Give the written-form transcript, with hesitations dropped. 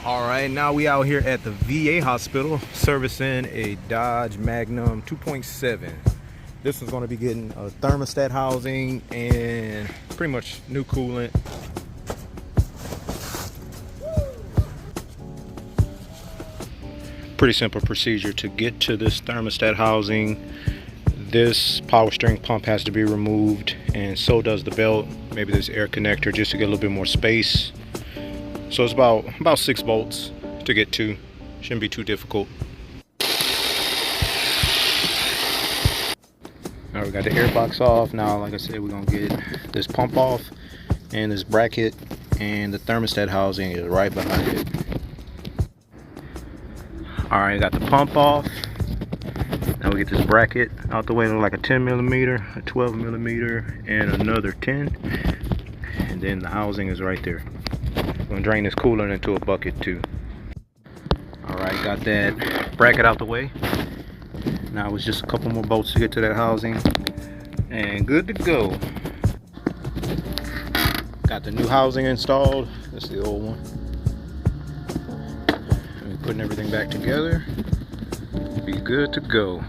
All right, now we out here at the VA hospital servicing a Dodge Magnum 2.7. This is going to be getting a thermostat housing and pretty much new coolant. Pretty simple procedure to get to this thermostat housing. This power steering pump has to be removed, and so does the belt, maybe this air connector, just to get a little bit more space. So it's about 6 bolts to get to. Shouldn't be too difficult. Now we got the air box off. Now, like I said, we're gonna get this pump off and this bracket, and the thermostat housing is right behind it. All right, got the pump off. Now we get this bracket out the way. Look like a 10 millimeter, a 12 millimeter, and another 10. And then the housing is right there. I'm gonna drain this coolant into a bucket too. All right, got that bracket out the way. Now it's just a couple more bolts to get to that housing, and good to go. Got the new housing installed. That's the old one. And putting everything back together. Be good to go.